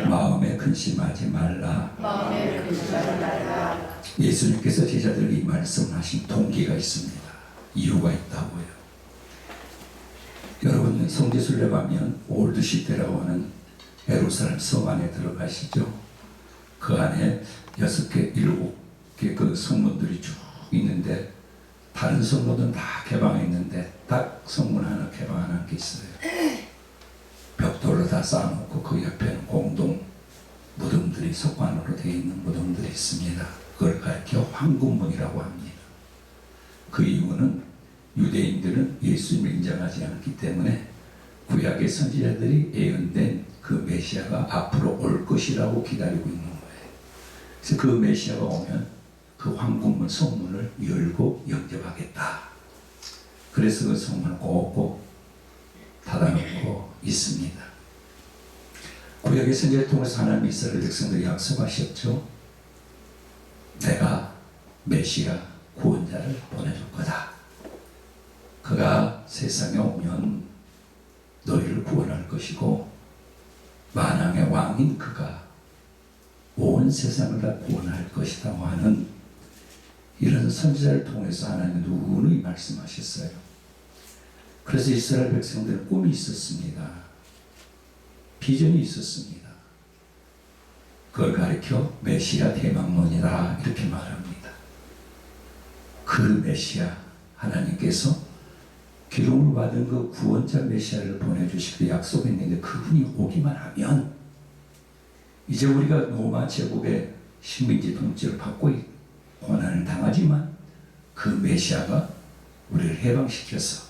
마음에 근심하지 말라. 예수님께서 제자들에게 이 말씀하신 동기가 있습니다. 이유가 있다고요. 여러분, 성지순례 가면 올드시티라고 하는 예루살렘 성 안에 들어가시죠. 그 안에 6개, 7개 그 성문들이 쭉 있는데, 다른 성문은 다 개방했는데 딱 성문 하나 개방하는 게 있어요. 벽돌로 다 쌓아놓고 그 옆에는 공동 무덤들이, 석관으로 되어 있는 무덤들이 있습니다. 그걸 가리켜 황금문이라고 합니다. 그 이유는 유대인들은 예수님을 인정하지 않기 때문에 구약의 선지자들이 예언된 그 메시아가 앞으로 올 것이라고 기다리고 있는 거예요. 그래서 그 메시아가 오면 그 황금문 성문을 열고 영접하겠다. 그래서 그 성문을 꼭꼭 닫아놓고 있습니다. 구약의 선지자를 통해서 하나님 이스라엘 백성들이 약속하셨죠. 내가 메시아 구원자를 보내줄 거다. 그가 세상에 오면 너희를 구원할 것이고 만왕의 왕인 그가 온 세상을 다 구원할 것이다 하는 이런 선지자를 통해서 하나님 누누이 말씀하셨어요. 그래서 이스라엘 백성들은 꿈이 있었습니다. 비전이 있었습니다. 그걸 가리켜 메시아 대망론이다 이렇게 말합니다. 그 메시아 하나님께서 기름을 받은 그 구원자 메시아를 보내주시기로 약속했는데 그분이 오기만 하면 이제 우리가 로마 제국의 식민지 통치를 받고 고난을 당하지만 그 메시아가 우리를 해방시켜서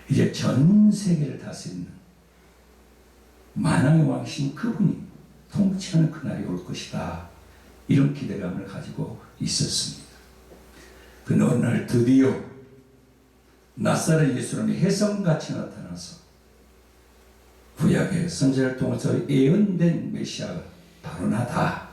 이제 전 세계를 다스리는 만왕의 왕이신 그분이 통치하는 그날이 올 것이다. 이런 기대감을 가지고 있었습니다. 그 어느 날 드디어 나사렛 예수님이 혜성같이 나타나서 구약의 선지자를 통해서 예언된 메시아가 바로 나다.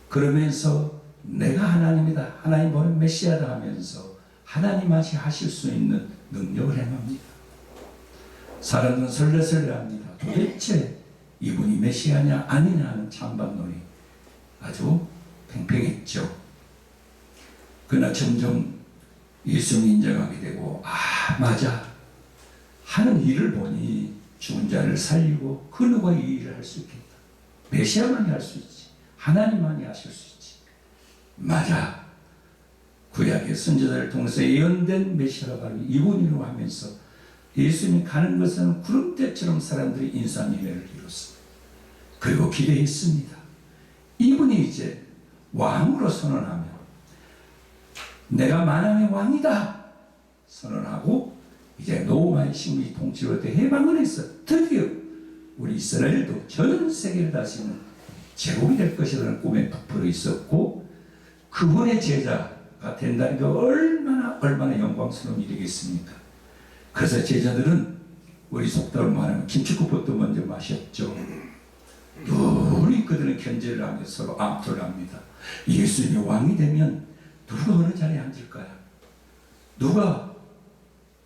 그러면서 내가 하나님이다. 하나님 보낸 메시아다 하면서 하나님 맛이 하실 수 있는 능력을 행합니다. 사람들은 설레설레합니다. 도대체 이분이 메시아냐 아니냐 하는 찬반론이 아주 팽팽했죠. 그러나 점점 예수를 인정하게 되고 맞아 하는 일을 보니 죽은 자를 살리고 그 누가 이 일을 할 수 있겠다. 메시아만이 할 수 있지. 하나님만이 하실 수 있지. 맞아. 구약의 선지자를 통해서 예언된 메시아가 바로 이분이라고 하면서 예수님이 가는 것은 구름대처럼 사람들이 인산인해를 이뤘습니다. 그리고 기대했습니다. 이분이 이제 왕으로 선언하며 내가 만왕의 왕이다 선언하고 이제 로마의 식민지 통치로부터 해방을 해서 드디어 우리 이스라엘도 전 세계를 다스리는 제국이 될 것이라는 꿈에 부풀어 있었고 그분의 제자가 된다는 게 얼마나 영광스러운 일이겠습니까? 그래서 제자들은 우리 속담을 말하면 김치국부터 먼저 마셨죠. 우리 그들은 견제를 하면서 서로 암투를 합니다. 예수님이 왕이 되면 누가 어느 자리에 앉을까요? 누가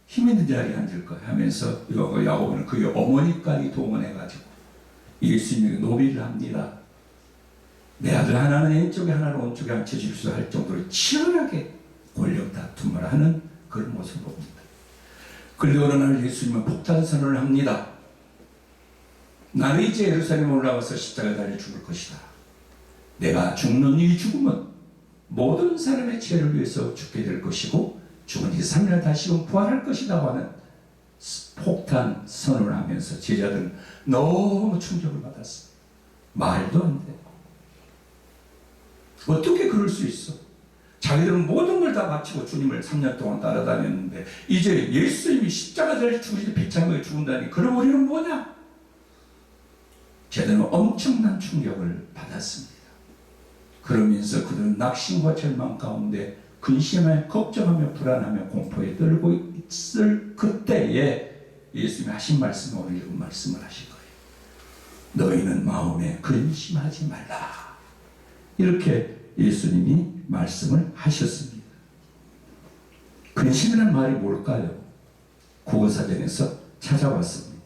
힘 있는 자리에 앉을까요? 하면서 야고보는 그의 어머니까지 동원해가지고 예수님에게 노비를 합니다. 내 아들 하나는 왼쪽에 하나는 오른쪽에 앉혀주십시오 할 정도로 치열하게 권력 다툼을 하는 그런 모습을 봅니다. 그런데 어느 날 예수님은 폭탄 선언을 합니다. 나는 이제 예루살렘에 올라가서 십자가에 달려 죽을 것이다. 내가 죽는 이 죽음은 모든 사람의 죄를 위해서 죽게 될 것이고 죽은 지 3일 다시금 부활할 것이다 하는 폭탄 선언을 하면서 제자들은 너무 충격을 받았어요. 말도 안 돼. 어떻게 그럴 수 있어? 자기들은 모든 걸 다 마치고 주님을 3년 동안 따라다녔는데 이제 예수님이 십자가 달려 죽으시지 비참하게 죽은다니 그럼 우리는 뭐냐? 제자들은 엄청난 충격을 받았습니다. 그러면서 그들은 낙심과 절망 가운데 근심하며 걱정하며 불안하며 공포에 떨고 있을 그때에 예수님이 하신 말씀을 오늘 이런 말씀을 하신 거예요. 너희는 마음에 근심하지 말라. 이렇게 예수님이 말씀을 하셨습니다. 근심이라는 말이 뭘까요? 국어사전에서 찾아봤습니다.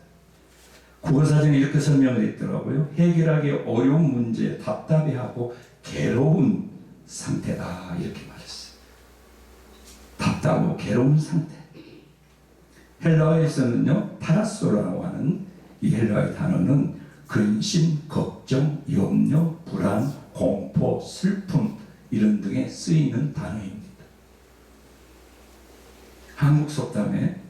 국어사전에 이렇게 설명을 했더라고요. 해결하기 어려운 문제, 답답해하고 괴로운 상태다 이렇게 말했어요. 답답하고 괴로운 상태. 헬라어에서는요, 타라소라고 하는 이 헬라어의 단어는 근심, 걱정, 염려, 불안, 공포, 슬픔 이런 등에 쓰이는 단어입니다. 한국 속담에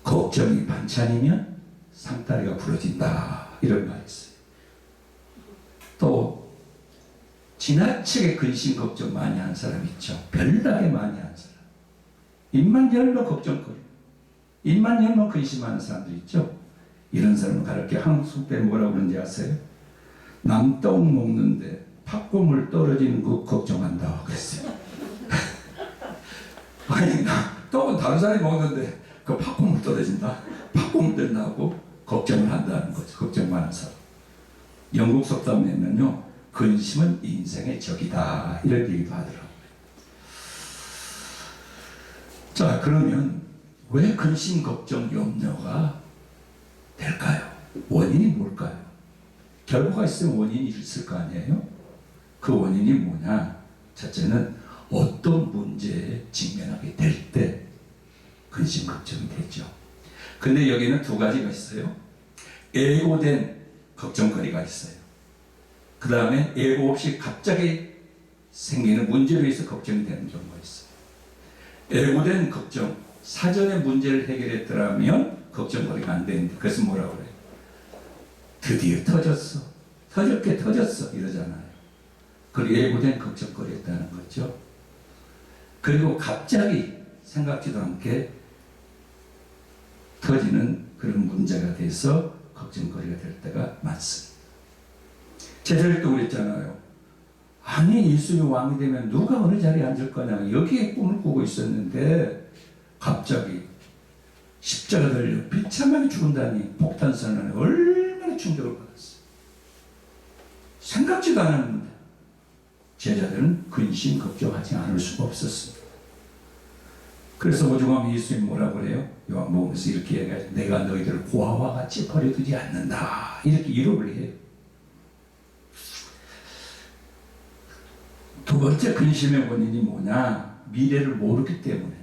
걱정이 반찬이면 상다리가 부러진다 이런 말이 있어요. 또 지나치게 근심 걱정 많이 한 사람 있죠. 별나게 많이 한 사람. 입만 열면 걱정거려. 입만 열면 근심하는 사람들 있죠. 이런 사람은 가볍게 한국 속담에 뭐라고 그러는지 아세요? 남 떡 먹는데 팥고물 떨어지는 거 걱정한다 그랬어요. 아니 떡은 다른 사람이 먹는데 그 팥고물 떨어진다. 팥고물 떨어진다고 걱정을 한다는 거죠. 걱정 많은 사람. 영국 속담에는요, 근심은 인생의 적이다 이런 얘기도 하더라고요. 자, 그러면 왜 근심, 걱정, 염려가 될까요? 원인이 뭘까요? 결과가 있으면 원인이 있을 거 아니에요? 그 원인이 뭐냐? 첫째는 어떤 문제에 직면하게 될 때 근심, 걱정이 되죠. 근데 여기는 두 가지가 있어요. 예고된 걱정거리가 있어요. 그 다음에 예고 없이 갑자기 생기는 문제로 인해서 걱정이 되는 경우가 있어요. 예고된 걱정, 사전에 문제를 해결했더라면 걱정거리가 안 되는데, 그래서 뭐라고 그래요? 드디어 터졌어. 터졌게 터졌어. 이러잖아요. 그리고 예고된 걱정거리였다는 거죠. 그리고 갑자기 생각지도 않게 터지는 그런 문제가 돼서 걱정거리가 될 때가 많습니다. 제자들도 그랬잖아요. 아니 예수님이 왕이 되면 누가 어느 자리에 앉을 거냐 여기에 꿈을 꾸고 있었는데 갑자기 십자가 달려 비참하게 죽은다니 폭탄 선언에 얼마나 충격을 받았어요. 생각지도 않았는데 제자들은 근심 걱정하지 않을 수가 없었습니다. 그래서 오죽하면 예수님 뭐라고 그래요? 요한복음에서 이렇게 얘기하죠. 내가 너희들을 고아와 같이 버려두지 않는다 이렇게 위로를 해요. 두 번째 근심의 원인이 뭐냐? 미래를 모르기 때문에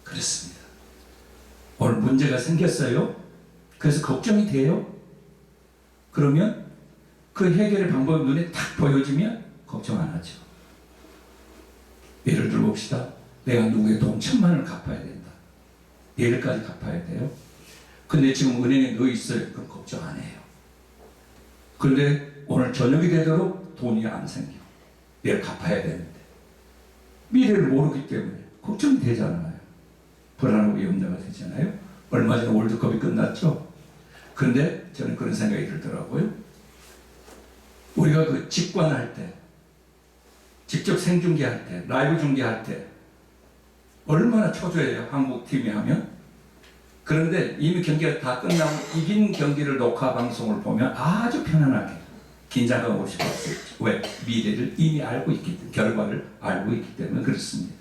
그렇습니다. 오늘 문제가 생겼어요. 그래서 걱정이 돼요. 그러면 그 해결의 방법이 눈에 딱 보여지면 걱정 안 하죠. 예를 들어 봅시다. 내가 누구의 돈 1,000만 원을 갚아야 된다. 내일까지 갚아야 돼요. 근데 지금 은행에 넣어 있어요. 그럼 걱정 안 해요. 그런데 오늘 저녁이 되도록 돈이 안 생겨. 내일 갚아야 되는데 미래를 모르기 때문에 걱정이 되잖아요. 불안하고 염려가 되잖아요. 얼마 전에 월드컵이 끝났죠. 그런데 저는 그런 생각이 들더라고요. 우리가 그 직관할 때, 직접 생중계할 때, 라이브 중계할 때 얼마나 초조해요. 한국 팀이 하면. 그런데 이미 경기가 다 끝나고 이긴 경기를 녹화 방송을 보면 아주 편안하게 긴장감 없이 볼 수 있죠. 왜? 미래를 이미 알고 있기 때문에, 결과를 알고 있기 때문에 그렇습니다.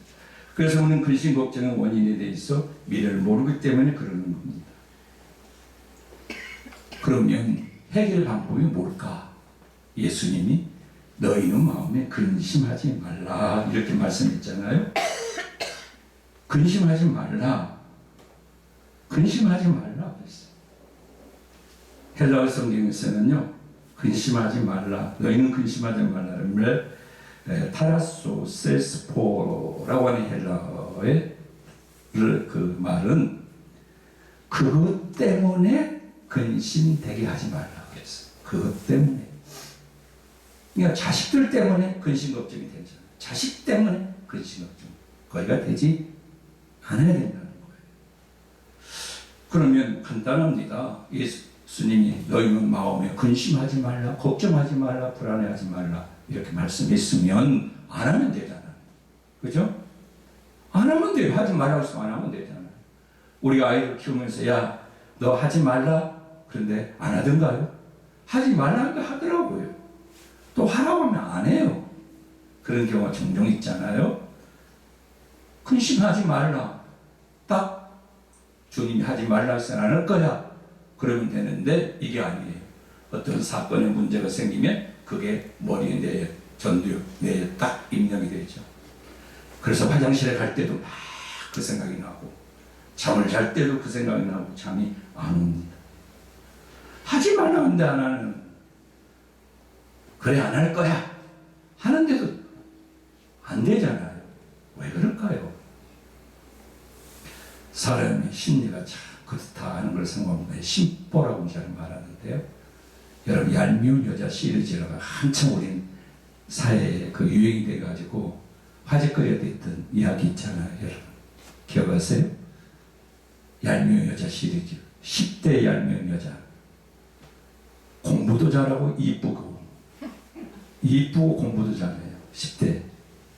그래서 우리는 근심 걱정의 원인에 대해서 미래를 모르기 때문에 그러는 겁니다. 그러면 해결 방법이 뭘까? 예수님이 너희는 마음에 근심하지 말라 이렇게 말씀했잖아요. 근심하지 말라. 근심하지 말라 그랬어요. 헬라어 성경에서는요. 근심하지 말라. 너희는 근심하지 말라를 타라소 셀스포라고 하는 헬라어의 그 말은 그것 때문에 근심되게 하지 말라 그랬어요. 그것 때문에. 그러니까 자식들 때문에 근심 걱정이 되잖아요. 자식 때문에 근심 걱정 거리가 되지 않아야 된다는 거예요. 그러면 간단합니다. 예수님이 너희는 마음에 근심하지 말라, 걱정하지 말라, 불안해하지 말라 이렇게 말씀했으면 안 하면 되잖아요. 그죠? 안 하면 돼요. 하지 말라고 했으면 안 하면 되잖아요. 우리가 아이를 키우면서 야, 너 하지 말라. 그런데 안 하던가요? 하지 말라니까 하더라고요. 또 하라고 하면 안 해요. 그런 경우가 종종 있잖아요. 근심하지 말라. 딱 주님이 하지 말라 해서 안 할 거야. 그러면 되는데 이게 아니에요. 어떤 사건에 문제가 생기면 그게 머리에 내 전두엽, 뇌에 딱 입력이 되죠. 그래서 화장실에 갈 때도 막 그 생각이 나고 잠을 잘 때도 그 생각이 나고 잠이 안 옵니다. 하지 말라는데 안 하는, 그래 안 할 거야 하는데도 안 되잖아요. 왜 그럴까요? 사람의 심리가 참 그렇다 하는 걸 생각합니다. 심보라고 잘 말하는데요. 여러분 얄미운 여자 시리즈가 한참 우린 사회에 그 유행이 돼가지고 화제거리가 됐던 이야기 있잖아요. 여러분 기억하세요? 얄미운 여자 시리즈. 10대 얄미운 여자. 공부도 잘하고 이쁘고 공부도 잘해요. 10대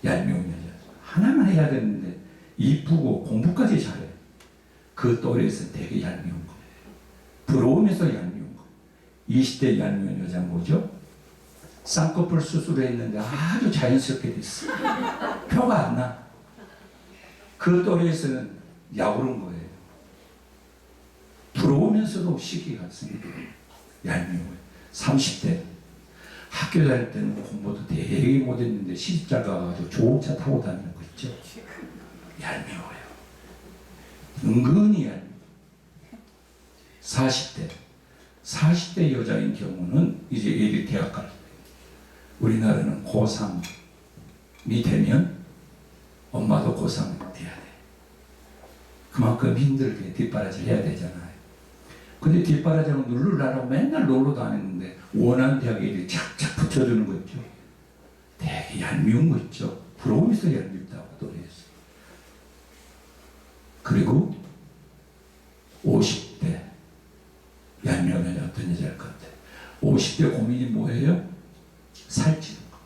얄미운 여자. 하나만 해야 되는데 이쁘고 공부까지 잘해. 그 또래에서 되게 얄미운 거예요. 부러우면서 얄미운 거. 20대 얄미운 여자 뭐죠? 쌍꺼풀 수술했는데 아주 자연스럽게 됐어. 표가 안 나. 그 또래에서는 야구른 거예요. 부러우면서도 시기가 있습니다. 얄미운 거예요. 30대 학교 다닐 때는 공부도 되게 못했는데 시집잘 가가지고 좋은 차 타고 다니는 거 있죠? 얄미워요. 은근히 얄미워요. 40대 여자인 경우는 이제 애들이 대학 갈 때, 우리나라는 고3이 되면 엄마도 고3이 돼야 돼. 그만큼 힘들게 뒷바라지를 해야 되잖아요. 근데 뒷바라지하고 누르라고 맨날 놀러 다녔는데 원하는 대학에 애들이 착착 붙여주는 거 있죠. 되게 얄미운 거 있죠. 부러우면서 얄밉다고 노래했어요. 그리고 50대 얄미운 여자 어떤 여자일 것 같아요. 50대 고민이 뭐예요? 살찌는 거.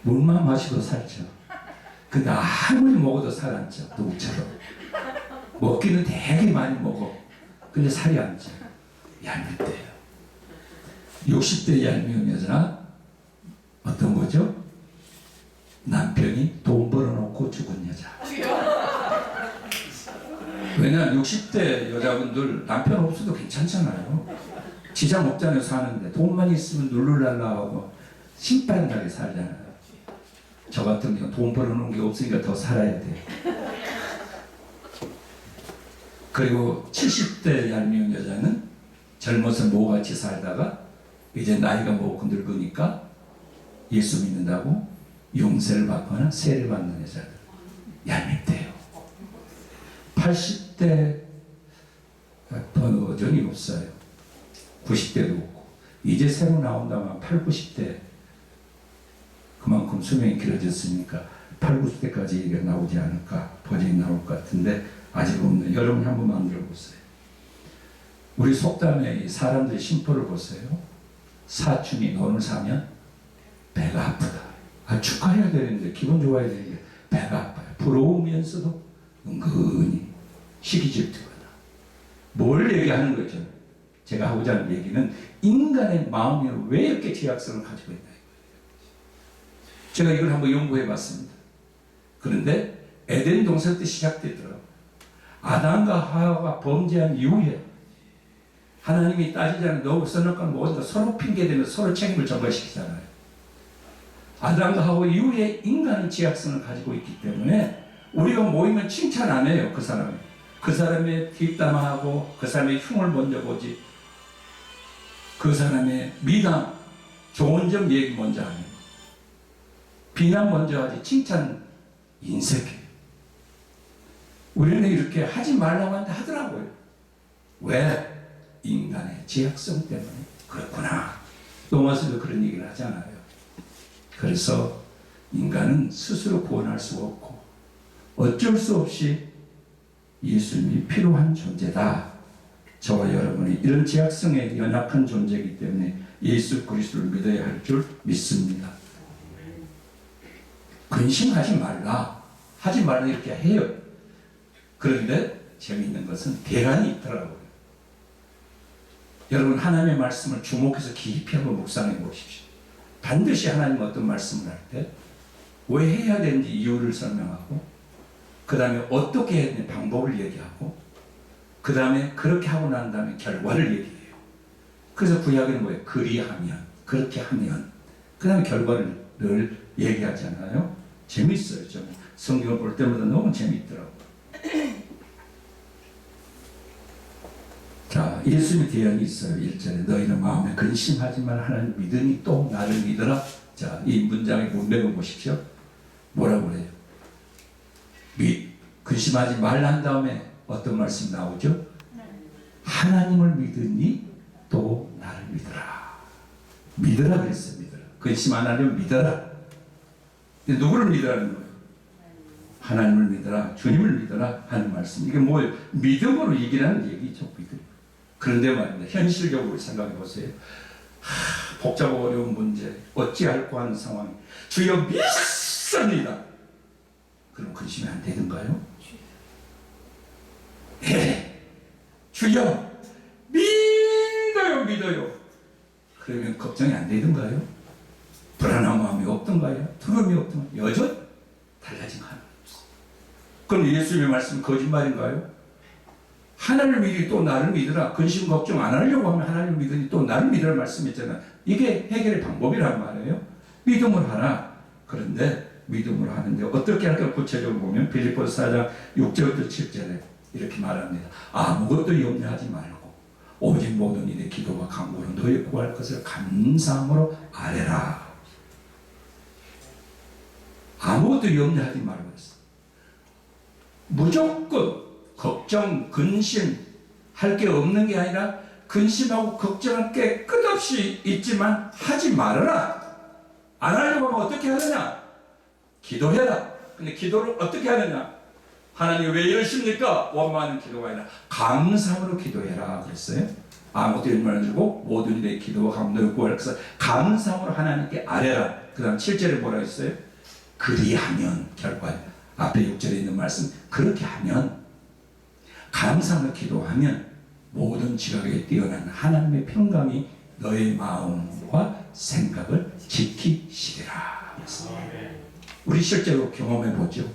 물만 마시고 살쪄. 근데 아무리 먹어도 살 안 쪄. 누구처럼. 먹기는 되게 많이 먹어. 근데 살이 안 쪄. 얄밉대요. 60대 얄미운 여자 어떤 거죠? 남편이 돈 벌어놓고 죽은 여자. 왜냐면 60대 여자분들 남편 없어도 괜찮잖아요. 지장 없잖아요. 사는데 돈만 있으면 룰루랄라 하고 신바람나게 살잖아요. 저 같은 경우 돈 벌어놓은 게 없으니까 더 살아야 돼. 그리고 70대 얄미운 여자는 젊어서 뭐같이 살다가 이제 나이가 먹고 늙으니까 예수 믿는다고 용서를 받거나 세를 받는 여자들 얄밉대요. 80대 버전이 없어요. 90대도 없고 이제 새로 나온다면 8, 90대 그만큼 수명이 길어졌으니까 8, 90대까지 나오지 않을까 버전이 나올 것 같은데 아직 없는. 여러분이 한번 만들어 보세요. 우리 속담에 사람들의 심보를 보세요. 사춘이 돈을 사면 배가 아프다. 축하해야 되는데 기분 좋아야 되는데 배가 아파요. 부러우면서도 은근히 시기질투가 나. 뭘 얘기하는 거죠? 제가 하고자 하는 얘기는 인간의 마음이 왜 이렇게 제약성을 가지고 있나 이거예요. 제가 이걸 한번 연구해 봤습니다. 그런데 에덴 동산 때 시작되더라고요. 아담과 하와가 범죄한 이후에 하나님이 따지자면 너 선악과는 먹었다 서로 핑계대며 서로 책임을 전가시키잖아요. 아담과 하와 이후에 인간은 제약성을 가지고 있기 때문에 우리가 모이면 칭찬 안 해요. 그 사람의 뒷담화하고 그 사람의 흉을 먼저 보지, 그 사람의 미담 좋은 점 얘기 먼저 하는, 비난 먼저 하지 칭찬 인색해. 우리는 이렇게 하지 말라고 하는데 하더라고요. 왜? 인간의 제약성 때문에 그렇구나. 로마서도 그런 얘기를 하잖아요. 그래서 인간은 스스로 구원할 수가 없고 어쩔 수 없이 예수님이 필요한 존재다. 저와 여러분이 이런 제약성에 연약한 존재이기 때문에 예수 그리스도를 믿어야 할 줄 믿습니다. 근심하지 말라. 하지 말라 이렇게 해요. 그런데 재미있는 것은 대란이 있더라고요. 여러분 하나님의 말씀을 주목해서 깊이 한번 묵상해 보십시오. 반드시 하나님 어떤 말씀을 할 때 왜 해야 되는지 이유를 설명하고 그 다음에 어떻게 해야 되는지 방법을 얘기하고 그 다음에 그렇게 하고 난 다음에 결과를 얘기해요. 그래서 구약에는 뭐예요? 그리하면, 그렇게 하면, 그 다음에 결과를 늘 얘기하잖아요. 재밌어요. 저는 성경을 볼 때마다 너무 재밌더라고요. 자, 예수님의 대안이 있어요. 1절에 너희는 마음에 근심하지만 하나님 믿으니 또 나를 믿어라. 자, 이 문장의 문맥을 보십시오. 뭐라고 그래요? 근심하지 말라 한 다음에 어떤 말씀이 나오죠? 하나님을 믿으니 또 나를 믿어라. 믿어라 그랬어요. 믿어라. 근심 안 하려면 믿어라. 근데 누구를 믿으라는 거예요? 하나님을 믿어라. 주님을 믿어라 하는 말씀. 이게 뭐예요? 믿음으로 이기라는 얘기죠. 믿음. 그런데 말입니다. 현실적으로 생각해 보세요. 복잡하고 어려운 문제, 어찌할꼬 하는 상황. 주여 믿습니다. 그럼 근심이 안 되던가요? 네. 주여 믿어요, 믿어요. 그러면 걱정이 안 되던가요? 불안한 마음이 없던가요? 두려움이 없던가요? 여전히 달라진 거 하나 없어요. 그럼 예수님의 말씀은 거짓말인가요? 하나님을 믿으니 또 나를 믿으라. 근심 걱정 안 하려고 하면 하나님을 믿으니 또 나를 믿으라 말씀했잖아요. 이게 해결의 방법이란 말이에요. 믿음을 하라. 그런데 믿음으로 하는데 어떻게 할까 구체적으로 보면 빌립보서 4장 6절부터 7절에 이렇게 말합니다. 아무것도 염려하지 말고 오직 모든 일의 기도와 간구로 너희 구할 것을 감사함으로 아뢰라. 아무것도 염려하지 말고 했어. 무조건 걱정, 근심 할 게 없는 게 아니라 근심하고 걱정할 게 끝없이 있지만 하지 말아라. 안 하려고 하면 어떻게 하느냐? 기도해라. 근데 기도를 어떻게 하느냐? 하나님 왜 이러십니까? 원망하는 기도가 아니라 감사함으로 기도해라 그랬어요. 아무것도 연말을 주고 모든 일에 기도와 감동을 구할 것을 감사함으로 하나님께 아뢰라. 그 다음 7절에 뭐라 했어요? 그리하면 결과 앞에 6절에 있는 말씀 그렇게 하면 감사함으로 기도하면 모든 지각에 뛰어난 하나님의 평강이 너의 마음과 생각을 지키시리라. 우리 실제로 경험해 보죠.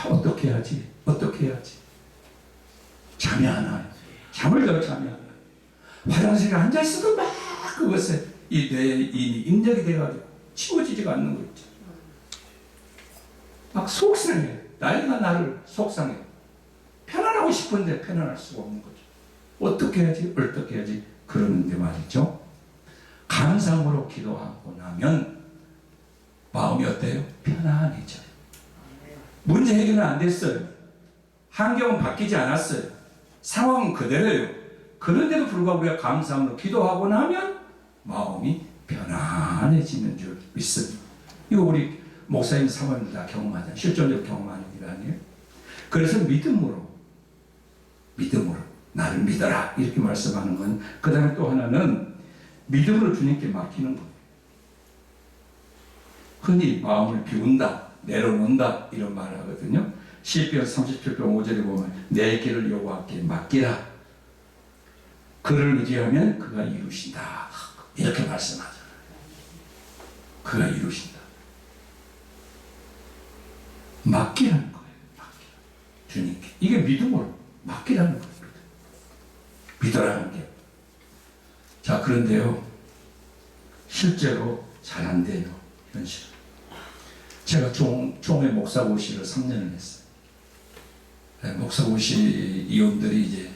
어떻게 해야지? 어떻게 해야지? 잠이 안 와요. 잠을 더 잠이 안 와요. 화장실에 앉아있어도 막 그것에 이 뇌에 입력이 돼가지고 치워지지가 않는 거 있죠. 막 속상해. 나이가 나를 속상해. 편안하고 싶은데 편안할 수가 없는 거죠. 어떻게 해야지? 어떻게 해야지? 그러는데 말이죠. 감사함으로 기도하고 나면 마음이 어때요? 편안해져요. 문제 해결은 안 됐어요. 환경은 바뀌지 않았어요. 상황은 그대로예요. 그런데도 불구하고 우리가 감사함으로 기도하고 나면 마음이 편안해지는 줄 믿습니다. 이거 우리 목사님 사모님들 다 경험하잖아요. 실존적으로 경험하는 일 아니에요? 그래서 믿음으로 나를 믿어라 이렇게 말씀하는 건 그 다음에 또 하나는 믿음으로 주님께 맡기는 거예요. 흔히 마음을 비운다, 내려놓는다 이런 말을 하거든요. 시편 37편 5절에 보면 내 길을 여호와께 맡기라. 그를 의지하면 그가 이루신다. 이렇게 말씀하잖아요. 그가 이루신다. 맡기라는 거예요. 맡기라. 주님께. 이게 믿음으로 맡기라는 거예요. 믿어라는 게. 자, 그런데요. 실제로 잘 안 돼요. 현실은. 제가 종의 목사고시를 3년을 했어요. 목사고시 이원들이 이제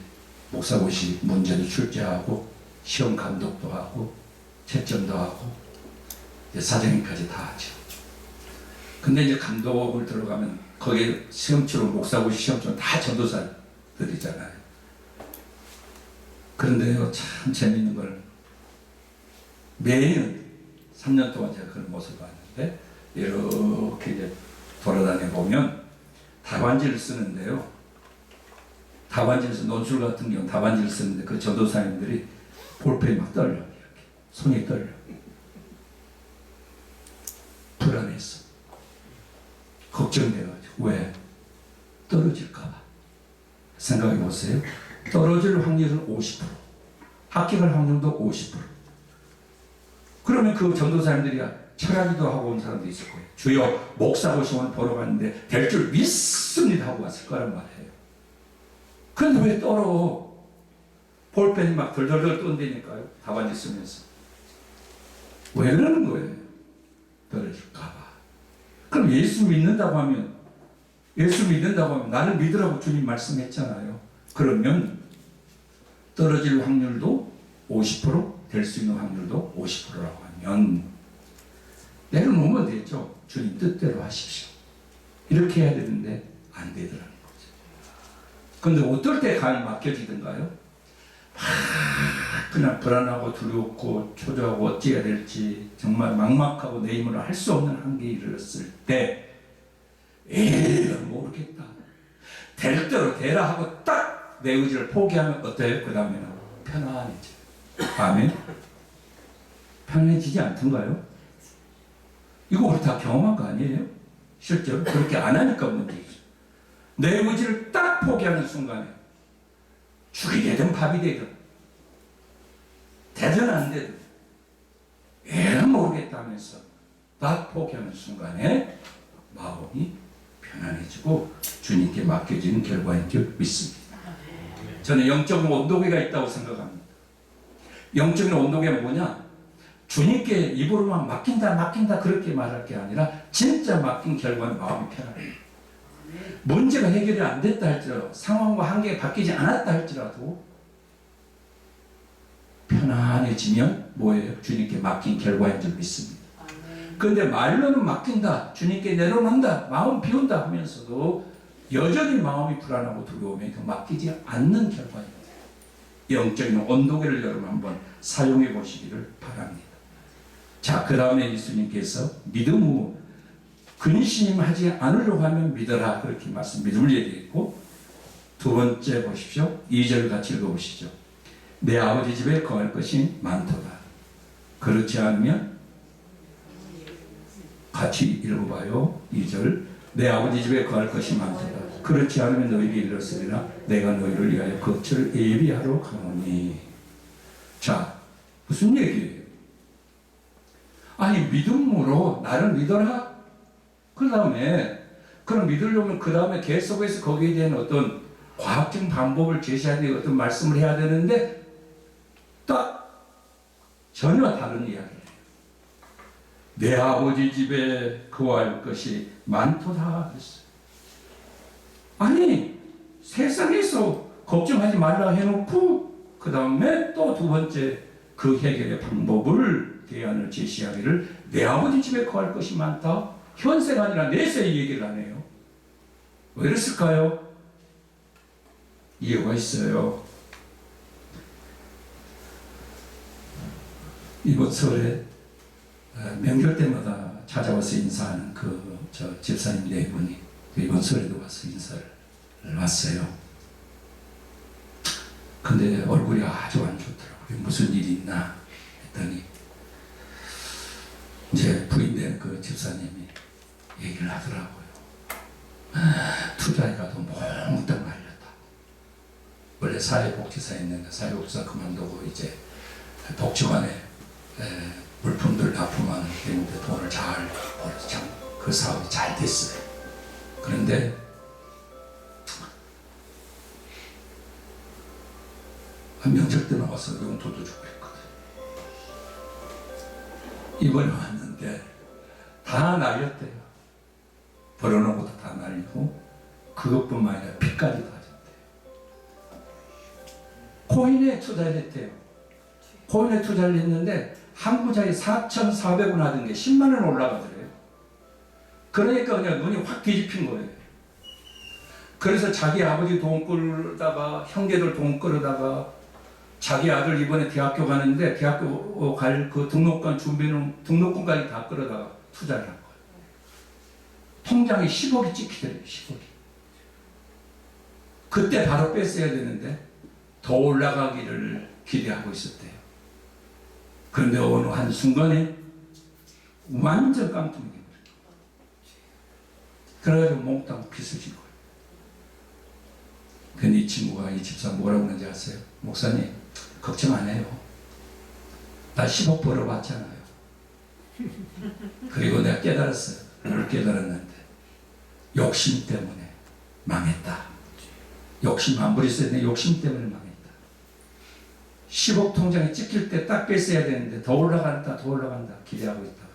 목사고시 문제도 출제하고 시험 감독도 하고 채점도 하고 이제 사정인까지 다 하죠. 근데 이제 감독을 들어가면 거기에 시험치로 목사고시 시험치로 다 전도사들이잖아요. 그런데요, 참 재밌는 걸 매년 3년 동안 제가 그런 모습을 봤는데 이렇게 이제 돌아다녀 보면 답안지를 쓰는데요. 답안지를 쓰는 논술 같은 경우는 답안지를 쓰는데 그 전도사님들이 볼펜이 막 떨려. 이렇게 손이 떨려. 불안했어. 걱정돼가지고. 왜? 떨어질까봐. 생각해 보세요. 떨어질 확률은 50%. 합격할 확률도 50%. 그러면 그 전도사님들이 철학기도 하고 온 사람도 있을 거예요. 주여 목사고시원을 보러 갔는데 될 줄 믿습니다 하고 왔을 거란 말이에요. 근데 왜 떨어? 볼펜이 막 덜덜덜 떤다니까요. 답안지 쓰면서. 왜 그러는 거예요? 떨어질까봐. 그럼 예수 믿는다고 하면 나를 믿으라고 주님 말씀했잖아요. 그러면 떨어질 확률도 50%, 될 수 있는 확률도 50%라고 하면 내려놓으면 되죠. 주님 뜻대로 하십시오. 이렇게 해야 되는데 안 되더라는 거죠. 그런데 어떨 때 감이 맡겨지던가요? 그냥 불안하고 두렵고 초조하고 어찌해야 될지 정말 막막하고 내 힘으로 할 수 없는 한계에 이르렀을 때 모르겠다. 될 대로 되라 하고 딱 내 의지를 포기하면 어때요? 그 다음에는 편안해져요. 아멘? 편안해지지 않던가요? 이거 우리 다 경험한 거 아니에요? 실제로 그렇게 안 하니까 문제죠. 내 의지를 딱 포기하는 순간에 죽이 되든 밥이 되든 되든 안 되든 모르겠다면서 딱 포기하는 순간에 마음이 편안해지고 주님께 맡겨지는 결과인 줄 믿습니다. 저는 영적인 온도계가 있다고 생각합니다. 영적인 온도계가 뭐냐? 주님께 입으로만 맡긴다 그렇게 말할 게 아니라 진짜 맡긴 결과는 마음이 편안해요. 문제가 해결이 안 됐다 할지라도 상황과 한계가 바뀌지 않았다 할지라도 편안해지면 뭐예요? 주님께 맡긴 결과인 줄 믿습니다. 그런데 말로는 맡긴다, 주님께 내려놓는다, 마음 비운다 하면서도 여전히 마음이 불안하고 두려우면 그 맡기지 않는 결과입니다. 영적인 온도계를 여러분 한번 사용해 보시기를 바랍니다. 자, 그 다음에 예수님께서 믿음으로 근심하지 않으려고 하면 믿어라 그렇게 믿음을 얘기했고, 두 번째 보십시오. 2절 같이 읽어보시죠. 내 아버지 집에 거할 것이 많도다. 그렇지 않으면 같이 읽어봐요. 2절 내 아버지 집에 거할 것이 많도다. 그렇지 않으면 너희에게 이르렀으리라. 내가 너희를 위하여 거처를 예비하러 가노니. 자, 무슨 얘기예요? 아니 믿음으로 나를 믿어라. 그 다음에 그럼 믿으려면 그 다음에 계속해서 거기에 대한 어떤 과학적 방법을 제시해야 되고 어떤 말씀을 해야 되는데 딱 전혀 다른 이야기예요. 내 아버지 집에 거할 것이 많도다 그랬어요. 아니 세상에서 걱정하지 말라 해놓고 그 다음에 또 두 번째 그 해결의 방법을 대안을 제시하기를 내 아버지 집에 거할 것이 많다. 현세가 아니라 내세 얘기를 안 해요. 왜 그랬을까요? 이유가 있어요. 이번 설에 명절 때마다 찾아와서 인사하는 저 집사님 네 분이 이번 설에도 와서 인사를 왔어요. 근데 얼굴이 아주 안 좋더라고요. 무슨 일이 있나 했더니 이제 부인된 그 집사님이 얘기를 하더라고요. 투자해가도 몽땅 말렸다. 원래 사회복지사에 있는데 사회복지사 그만두고 이제 복지관에 물품들 납품하는 데인데 돈을 잘 벌어서 참 그 사업이 잘 됐어요. 그런데 명절 때 나와서 용돈도 주고 그랬거든. 이번에 왔는데 다 날렸대요. 벌어놓은 것도 다 날리고 그것뿐만 아니라 빚까지 다 졌대요. 코인에 투자를 했대요. 코인에 투자를 했는데 한 부자에 4,400원 하던 게 10만 원 올라가더래요. 그러니까 그냥 눈이 확 뒤집힌 거예요. 그래서 자기 아버지 돈 끌다가 형제들 돈 끌어다가 자기 아들 이번에 대학교 가는데 대학교 갈 그 등록금 준비는 등록금까지 다 끌어다가 투자를 한 거예요. 통장에 10억이 찍히더래요. 10억이. 그때 바로 뺐어야 되는데 더 올라가기를 기대하고 있었대요. 그런데 어느 한순간에 완전 깡통이 돼버려요. 그래가지고 몽땅 빚을 진 거예요. 근데 이 친구가 이 집사 뭐라고 하는지 아세요? 목사님 걱정 안 해요. 나 10억 벌어봤잖아요. 그리고 내가 깨달았어요. 뭘 깨달았는데 욕심 때문에 망했다. 욕심 안 부렸어야 내 욕심 때문에 망했다. 10억 통장에 찍힐 때 딱 뺐어야 되는데 더 올라간다 더 올라간다 기대하고 있다가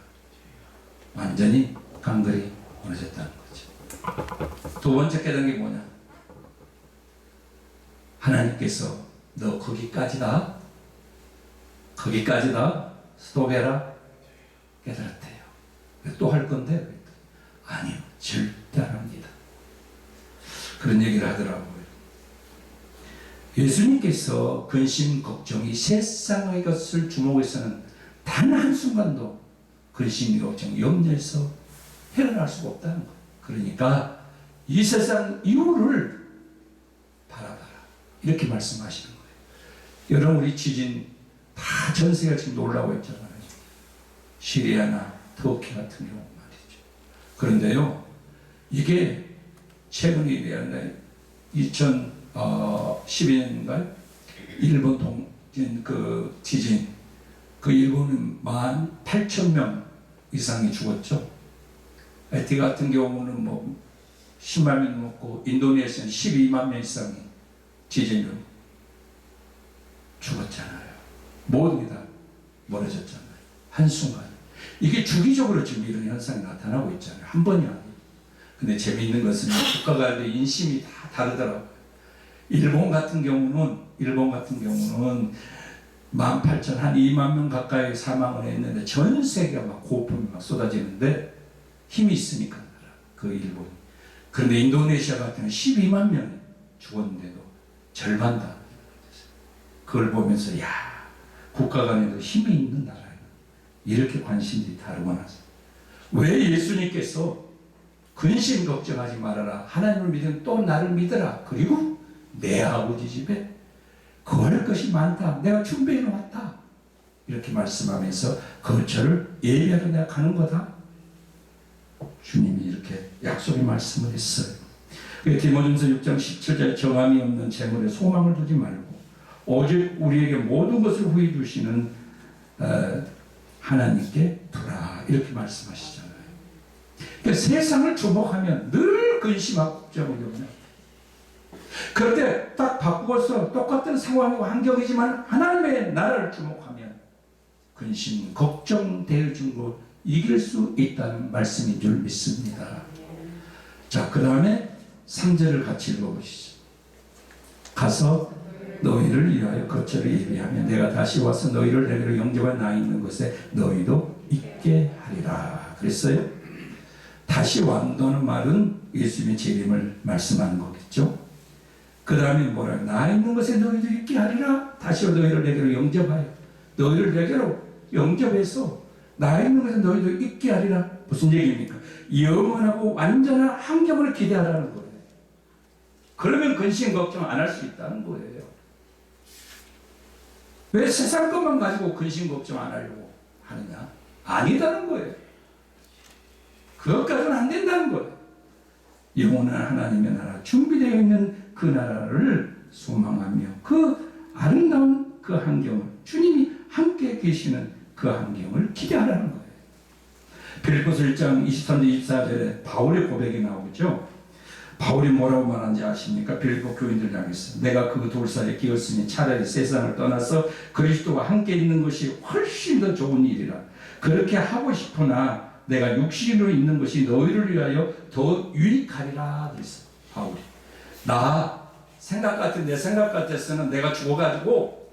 완전히 강글이 무너졌다는 거죠. 두 번째 깨달은 게 뭐냐? 하나님께서 너 거기까지다 스톱해라 깨달았대요. 또 할 건데? 아니요, 절대 안 합니다. 그런 얘기를 하더라고요. 예수님께서 근심 걱정이 세상의 것을 주목해서는 단 한순간도 근심 걱정 염려해서 해결할 수가 없다는 거예요. 그러니까 이 세상 이유를 바라봐라 이렇게 말씀하시는 거예요. 여러분 우리 지진 다 전 세계가 지금 놀라고 있잖아요. 시리아나 터키 같은 경우 말이죠. 그런데요 이게 최근에 대한 2012년인가요? 일본 그 지진 그 일본은 18,000명 이상이 죽었죠. 하이티 같은 경우는 뭐 10만 명 넘고 인도네시아는 12만 명 이상이 지진으로 죽었잖아요. 모든 게 다 멀어졌잖아요. 한순간. 이게 주기적으로 지금 이런 현상이 나타나고 있잖아요. 한 번이 아니에요. 근데 재미있는 것은 국가 간의 인심이 다 다르더라고요. 일본 같은 경우는 18,000 한 2만 명 가까이 사망을 했는데 전 세계가 막 고품이 막 쏟아지는데 힘이 있으니까 그 일본이. 그런데 인도네시아 같은 경우는 12만 명이 죽었는데도 절반 다. 그걸 보면서 야 국가 간에도 힘이 있는 나라예요. 이렇게 관심들이 다르구나. 왜 예수님께서 근심 걱정하지 말아라. 하나님을 믿으면 또 나를 믿어라. 그리고 내 아버지 집에 거할 것이 많다. 내가 준비해 놓았다. 이렇게 말씀하면서 거처를 예비하러 내가 가는 거다. 주님이 이렇게 약속의 말씀을 했어요. 디모전서 6장 17절 정함이 없는 재물에 소망을 두지 말고 오직 우리에게 모든 것을 후히 주시는 하나님께 두라. 이렇게 말씀하시잖아요. 그러니까 세상을 주목하면 늘 근심하고 걱정을 하거든요. 그런데 딱 바꾸어서 똑같은 상황이고 환경이지만 하나님의 나라를 주목하면 근심, 걱정, 대증으로 이길 수 있다는 말씀인 줄 믿습니다. 자, 그 다음에 3절을 같이 읽어보시죠. 가서 너희를 위하여 거처를 예비하면 내가 다시 와서 너희를 내게로 영접한 나 있는 곳에 너희도 있게 하리라. 그랬어요. 다시 완도는 말은 예수님의 재림을 말씀하는 거겠죠. 그 다음에 뭐라 나 있는 곳에 너희도 있게 하리라. 다시 너희를 내게로 영접하여 너희를 내게로 영접해서 나 있는 곳에 너희도 있게 하리라. 무슨 얘기입니까? 영원하고 완전한 환경을 기대하라는 거예요. 그러면 근심 걱정 안 할 수 있다는 거예요. 왜 세상 것만 가지고 근심 걱정 안 하려고 하느냐? 아니다는 거예요. 그것까지는 안 된다는 거예요. 영원한 하나님의 나라, 준비되어 있는 그 나라를 소망하며 그 아름다운 그 환경을, 주님이 함께 계시는 그 환경을 기대하라는 거예요. 빌립보서 1장 23절 24절에 바울의 고백이 나오죠. 바울이 뭐라고 말하는지 아십니까? 빌립보 교인들 향해서 내가 그 돌살에 끼었으니 차라리 세상을 떠나서 그리스도와 함께 있는 것이 훨씬 더 좋은 일이라. 그렇게 하고 싶으나 내가 육신으로 있는 것이 너희를 위하여 더 유익하리라 그랬어. 바울이. 내 생각 같아서는 내가 죽어가지고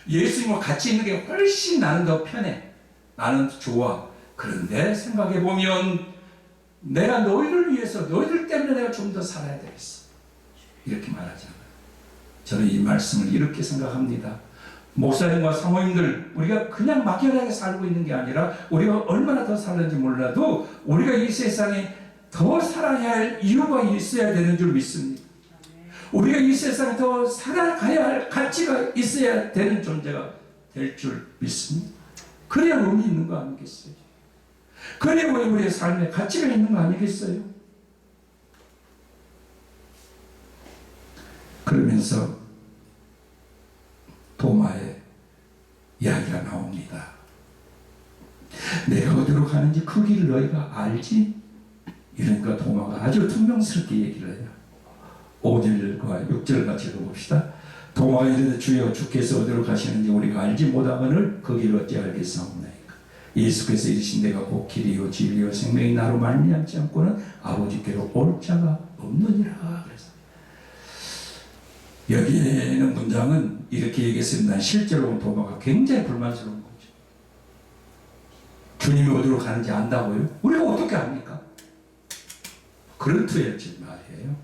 예수님과 같이 있는 게 훨씬 나는 더 편해. 나는 좋아. 그런데 생각해보면 내가 너희를 위해서, 너희들 때문에 내가 좀 더 살아야 되겠어. 이렇게 말하잖아요. 저는 이 말씀을 이렇게 생각합니다. 목사님과 사모님들, 우리가 그냥 막연하게 살고 있는 게 아니라 우리가 얼마나 더 살는지 몰라도 우리가 이 세상에 더 살아야 할 이유가 있어야 되는 줄 믿습니다. 우리가 이 세상에 더 살아가야 할 가치가 있어야 되는 존재가 될 줄 믿습니다. 그래야 의미 있는 거 아니겠어요? 그래야 우리의 삶에 가치가 있는 거 아니겠어요? 그러면서 도마의 이야기가 나옵니다. 내가 어디로 가는지 그 길을 너희가 알지? 이러니까 도마가 아주 퉁명스럽게 얘기를 해요. 5절과 6절 같이 읽어봅시다. 도마가 이르되 주여 주께서 어디로 가시는지 우리가 알지 못하거늘 그 길을 어찌 알겠사옵나이까. 예수께서 이르신 내가 곧 길이요 진리요 생명이 나로 말미암지 않고는 아버지께로 올 자가 없느니라. 그래서 여기에는 문장은 이렇게 얘기했습니다. 실제로 도마가 굉장히 불만스러운 거죠. 주님이 어디로 가는지 안다고요? 우리가 어떻게 압니까? 그런 투였지 말이에요.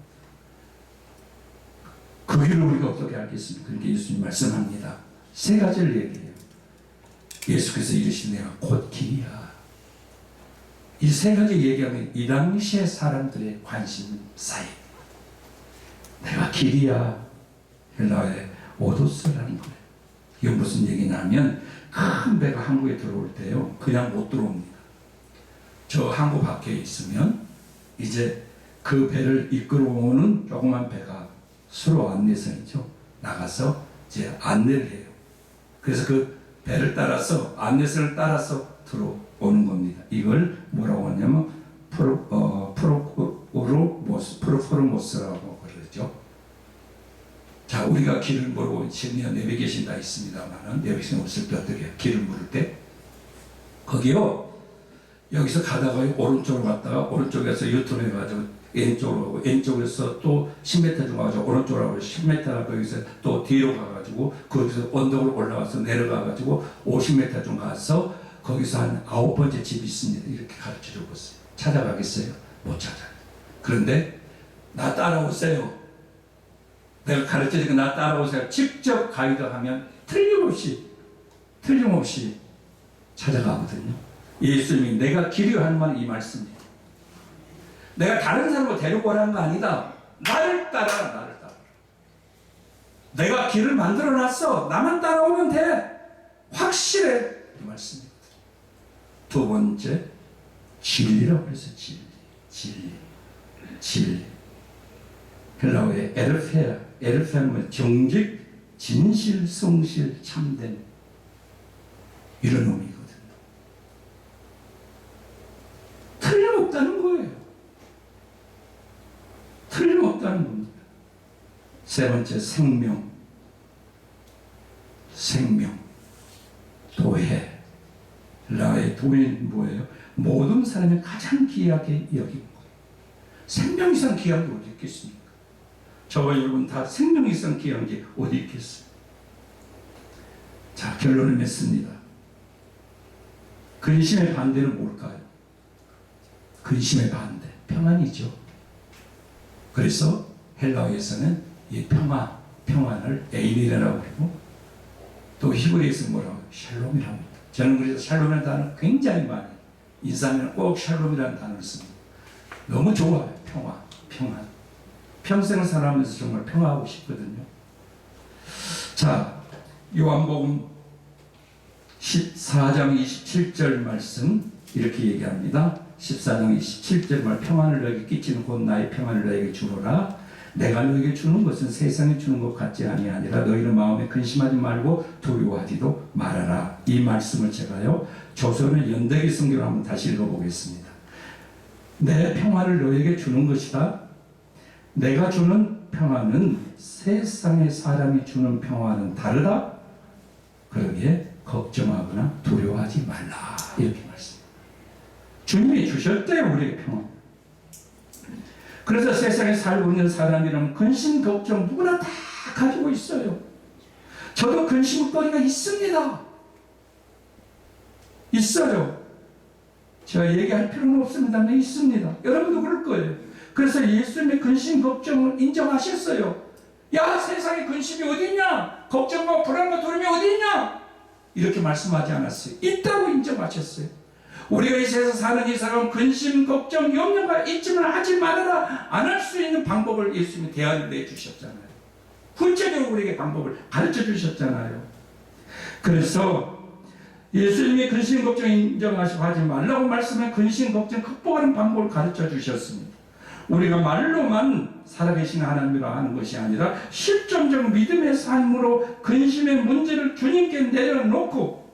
그 길을 우리가 어떻게 알겠습니까? 그렇게 예수님 말씀합니다. 세 가지를 얘기해요. 예수께서 이르신 내가 곧 길이야. 이 세 가지 얘기하면 이 당시의 사람들의 관심사에 내가 길이야. 헬라어의 오도스라는 거예요. 이게 무슨 얘기냐면 큰 배가 한국에 들어올 때요 그냥 못 들어옵니다. 저 항구 밖에 있으면 이제 그 배를 이끌어오는 조그만 배가 수로 안내선이죠. 나가서 이제 안내를 해요. 그래서 그 배를 따라서 안내선을 따라서 들어오는 겁니다. 이걸 뭐라고 하냐면 프로포르모스라고 그러죠. 자, 우리가 길을 모르고 심리가 내비게이션 다 있습니다만은 내비게이션 없을 때 어떻게 해요? 길을 물을 때 거기요 여기서 가다가 오른쪽으로 갔다가 오른쪽에서 유턴 해가지고 왼쪽으로 가고 왼쪽에서 또 10m 정도 가지고 오른쪽으로 가고 10m 가고 여기서 또 뒤로 가가지고 거기서 언덕으로 올라가서 내려가가지고 50m 정도 가서 거기서 한 9번째 집이 있습니다. 이렇게 가르쳐 줬어요. 찾아가겠어요? 못 찾아요. 그런데 나 따라오세요. 내가 가르쳐주니까 나 따라오세요. 직접 가이드하면 틀림없이 찾아가거든요. 예수님이 내가 길이요 하는 말은 이 말씀이에요. 내가 다른 사람을 데리고 오라는 거 아니다. 나를 따라, 나를 따라. 내가 길을 만들어 놨어. 나만 따라오면 돼. 확실해. 이 말씀이거든요. 두 번째, 진리라고 해서 진리. 헬라어의 에르페는 정직, 진실, 성실, 참된 이런 의미거든요. 틀림없다는 거예요. 틀림없다는 겁니다. 세 번째, 생명, 도회. 헬라어의 도회는 뭐예요? 모든 사람이 가장 귀하게 여기는 거예요. 생명 이상 귀한 게 어디 있겠습니까? 저와 여러분 다 생명 이상 귀한 게 어디 있겠어요? 자, 결론을 맺습니다. 근심의 반대는 뭘까요? 근심의 반대, 평안이죠. 그래서 헬라어에서는 이 평안을 에이미라고 그러고 또 히브리에서 뭐라고 해요? 샬롬이라고 합니다. 저는 그래서 샬롬이라는 단어 굉장히 많이 인사하면 꼭 샬롬이라는 단어를 씁니다. 너무 좋아요. 평안. 평생을 살아가면서 정말 평화하고 싶거든요. 자, 요한복음 14장 27절 말씀 이렇게 얘기합니다. 14장 27절 말 평안을 너에게 끼치는 곧 나의 평안을 너에게 주노라. 내가 너에게 주는 것은 세상에 주는 것 같지 아니하니라. 너희는 마음에 근심하지 말고 두려워하지도 말아라. 이 말씀을 제가요 조선의 연대기 성경을 한번 다시 읽어보겠습니다. 내 평안을 너에게 주는 것이다. 내가 주는 평안은 세상의 사람이 주는 평안은 다르다. 그러기에 걱정하거나 두려워하지 말라. 이렇게 말씀합니다. 주님이 주셨대요, 우리에게 평안. 그래서 세상에 살고 있는 사람이라면 근심, 걱정 누구나 다 가지고 있어요. 저도 근심거리가 있습니다. 있어요. 제가 얘기할 필요는 없습니다만 있습니다. 여러분도 그럴 거예요. 그래서 예수님의 근심, 걱정을 인정하셨어요. 야, 세상에 근심이 어딨냐? 걱정과 불안과 두려움이 어딨냐? 이렇게 말씀하지 않았어요. 있다고 인정하셨어요. 우리가 이 세상에 사는 이 사람은 근심, 걱정, 염려가 있지만 하지 말아라. 안 할 수 있는 방법을 예수님이 대안을 내주셨잖아요. 구체적으로 우리에게 방법을 가르쳐 주셨잖아요. 그래서 예수님이 근심, 걱정 인정하시고 하지 말라고 말씀해 근심, 걱정 극복하는 방법을 가르쳐 주셨습니다. 우리가 말로만 살아계신 하나님이라 하는 것이 아니라 실존적 믿음의 삶으로 근심의 문제를 주님께 내려놓고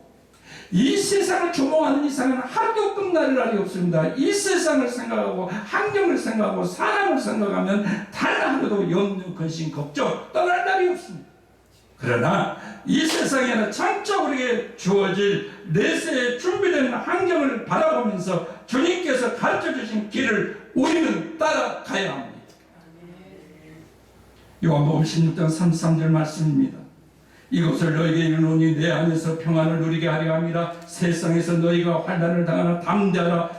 이 세상을 조롱하는 이상은 하루도 끝날 날이 없습니다. 이 세상을 생각하고 환경을 생각하고 사람을 생각하면 단 하루도 염려, 근심, 걱정 떠날 날이 없습니다. 그러나 이 세상에는 장적으로 주어질 내세에 준비된 환경을 바라보면서 주님께서 가르쳐주신 길을 우리는 따라가야 합니다. 요한복음 16장 33절 말씀입니다. 이것을 너희에게 이르노니 내 안에서 평안을 누리게 하려 함이라. 세상에서 너희가 환난을 당하나 담대하라.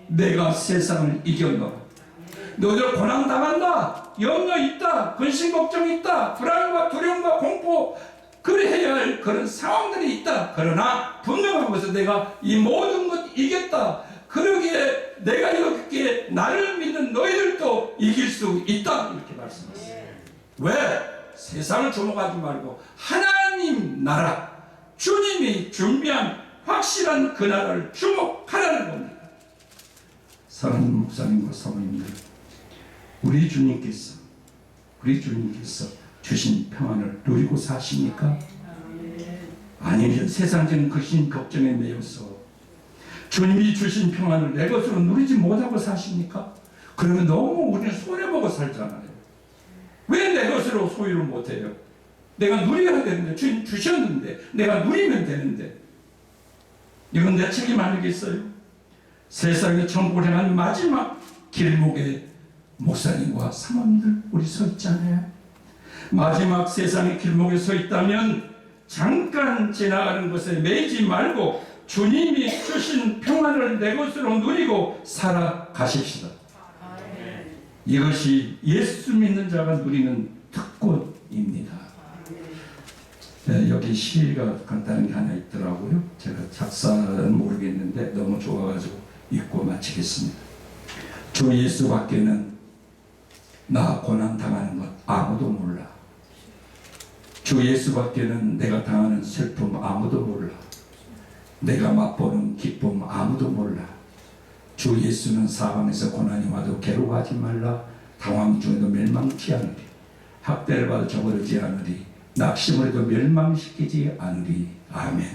내가 세상을 이겼노라. 너희들 고난 당한다, 염려 있다, 근심 걱정 있다, 불안과 두려움과 공포 그래야 할 그런 상황들이 있다. 그러나 분명한 것은 내가 이 모든 것 이겼다. 그러기에 내가 이렇게 나를 믿는 너희들도 이길 수 있다. 이렇게 말씀하셨어요. 왜? 세상을 주목하지 말고 하나님 나라, 주님이 준비한 확실한 그 나라를 주목하라는 겁니다. 사랑하는 목사님과 사모님들, 우리 주님께서 주신 평안을 누리고 사십니까? 아니면 세상적인 근심 걱정에 매여서 주님이 주신 평안을 내 것으로 누리지 못하고 사십니까? 그러면 너무 우리는 손해보고 살잖아요. 왜 내 것으로 소유를 못해요? 내가 누려야 되는데, 주님 주셨는데 내가 누리면 되는데, 이건 내 책임 아니겠어요? 세상에 천국을 향한 마지막 길목에 목사님과 사모님들 우리 서 있잖아요. 마지막 세상의 길목에 서 있다면 잠깐 지나가는 것에 매이지 말고 주님이 주신 평안을 내 것으로 누리고 살아가십시다. 이것이 예수 믿는 자가 누리는 특권입니다. 네, 여기 시가 간단한 게 하나 있더라고요. 제가 작사는 모르겠는데 너무 좋아가지고 읽고 마치겠습니다. 주 예수밖에는 나 고난 당하는 것 아무도 몰라. 주 예수밖에는 내가 당하는 슬픔 아무도 몰라. 내가 맛보는 기쁨 아무도 몰라. 주 예수는 사방에서 고난이 와도 괴로워하지 말라. 당황 중에도 멸망치 않으리. 학대를 받아 저버리지 않으리. 낙심을 해도 멸망시키지 않으리. 아멘.